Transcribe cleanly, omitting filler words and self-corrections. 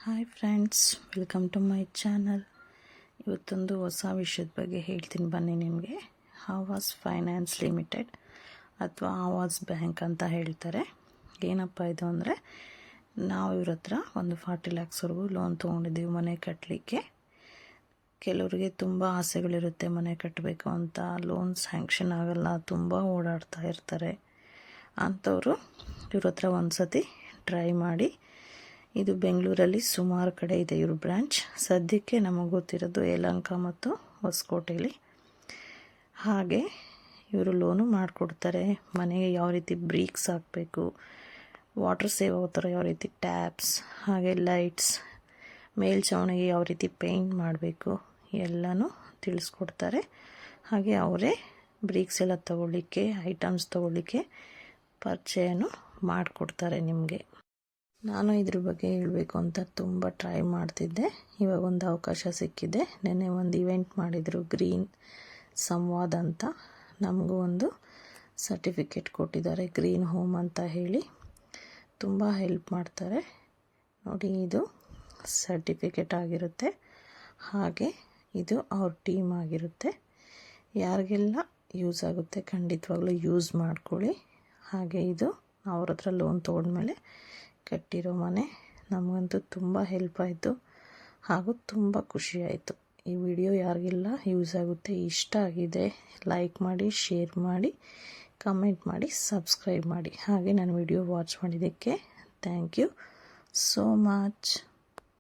Hi friends, welcome to my channel. ಇವತ್ತೊಂದು ಹೊಸ ವಿಷಯದ ಬಗ್ಗೆ ಹೇಳ್ತೀನಿ ಬನ್ನಿ ನಿಮಗೆ. ಆವಾಸ್ ಫೈನಾನ್ಸ್ ಲಿಮಿಟೆಡ್ ಅಥವಾ ಆವಾಸ್ ಬ್ಯಾಂಕ್ ಅಂತ ಹೇಳ್ತಾರೆ. ಏನಪ್ಪ ಇದು ಅಂದರೆ, ನಾವು ಇವ್ರ ಹತ್ರ ಒಂದು 40 lakhsವರೆಗೂ ಲೋನ್ ತೊಗೊಂಡಿದ್ದೀವಿ ಮನೆ ಕಟ್ಟಲಿಕ್ಕೆ. ಕೆಲವರಿಗೆ ತುಂಬ ಆಸೆಗಳಿರುತ್ತೆ ಮನೆ ಕಟ್ಟಬೇಕು ಅಂತ, ಲೋನ್ ಸ್ಯಾಂಕ್ಷನ್ ಆಗಲ್ಲ, ತುಂಬ ಓಡಾಡ್ತಾ ಇರ್ತಾರೆ. ಅಂಥವರು ಇವ್ರ ಹತ್ರ ಒಂದು ಸತಿ ಟ್ರೈ ಮಾಡಿ. ಇದು ಬೆಂಗಳೂರಲ್ಲಿ ಸುಮಾರು ಕಡೆ ಇದೆ ಇವ್ರ ಬ್ರ್ಯಾಂಚ್. ಸದ್ಯಕ್ಕೆ ನಮಗೆ ಗೊತ್ತಿರೋದು ಯಲಹಂಕ ಮತ್ತು ಹೊಸಕೋಟೆಯಲ್ಲಿ. ಹಾಗೆ ಇವರು ಲೋನು ಮಾಡಿಕೊಡ್ತಾರೆ. ಮನೆಗೆ ಯಾವ ರೀತಿ ಬ್ರೀಕ್ಸ್ ಹಾಕಬೇಕು, ವಾಟರ್ ಸೇವ್ ಆಗೋ ಥರ ಯಾವ ರೀತಿ ಟ್ಯಾಪ್ಸ್, ಹಾಗೆ ಲೈಟ್ಸ್, ಮೇಲ್ಛಾವಣಿಗೆ ಯಾವ ರೀತಿ ಪೇಂಟ್ ಮಾಡಬೇಕು ಎಲ್ಲನೂ ತಿಳಿಸ್ಕೊಡ್ತಾರೆ. ಹಾಗೆ ಅವರೇ ಬ್ರೀಕ್ಸ್ ಎಲ್ಲ ತೊಗೊಳ್ಳಿಕ್ಕೆ, ಐಟಮ್ಸ್ ತೊಗೊಳ್ಳಿಕ್ಕೆ ಪರಿಚಯನೂ ಮಾಡಿಕೊಡ್ತಾರೆ ನಿಮಗೆ. ನಾನು ಇದ್ರ ಬಗ್ಗೆ ಹೇಳಬೇಕು ಅಂತ ತುಂಬ ಟ್ರೈ ಮಾಡ್ತಿದ್ದೆ. ಇವಾಗ ಒಂದು ಅವಕಾಶ ಸಿಕ್ಕಿದೆ. ನೆನ್ನೆ ಒಂದು ಇವೆಂಟ್ ಮಾಡಿದರು, ಗ್ರೀನ್ ಸಂವಾದ್ ಅಂತ. ನಮಗೂ ಒಂದು ಸರ್ಟಿಫಿಕೇಟ್ ಕೊಟ್ಟಿದ್ದಾರೆ, ಗ್ರೀನ್ ಹೋಮ್ ಅಂತ ಹೇಳಿ. ತುಂಬ ಹೆಲ್ಪ್ ಮಾಡ್ತಾರೆ ನೋಡಿ. ಇದು ಸರ್ಟಿಫಿಕೇಟ್ ಆಗಿರುತ್ತೆ, ಹಾಗೆ ಇದು ಅವ್ರ ಟೀಮ್ ಆಗಿರುತ್ತೆ. ಯಾರಿಗೆಲ್ಲ ಯೂಸ್ ಆಗುತ್ತೆ ಖಂಡಿತವಾಗ್ಲೂ ಯೂಸ್ ಮಾಡ್ಕೊಳ್ಳಿ. ಹಾಗೆ ಇದು ಅವ್ರ ಹತ್ರ ಲೋನ್ ತೊಗೊಂಡ್ಮೇಲೆ ಕಟ್ಟಿರೋ ಮನೆ. ನಮಗಂತೂ ತುಂಬ ಹೆಲ್ಪ್ ಆಯಿತು ಹಾಗೂ ತುಂಬ ಖುಷಿಯಾಯಿತು. ಈ ವಿಡಿಯೋ ಯಾರಿಗೆಲ್ಲ ಯೂಸ್ ಆಗುತ್ತೆ, ಇಷ್ಟ ಆಗಿದೆ, ಲೈಕ್ ಮಾಡಿ, ಶೇರ್ ಮಾಡಿ, ಕಮೆಂಟ್ ಮಾಡಿ, ಸಬ್ಸ್ಕ್ರೈಬ್ ಮಾಡಿ. ಹಾಗೆ ನನ್ನ ವಿಡಿಯೋ ವಾಚ್ ಮಾಡಿದ್ದಕ್ಕೆ ಥ್ಯಾಂಕ್ ಯು ಸೋ ಮಚ್.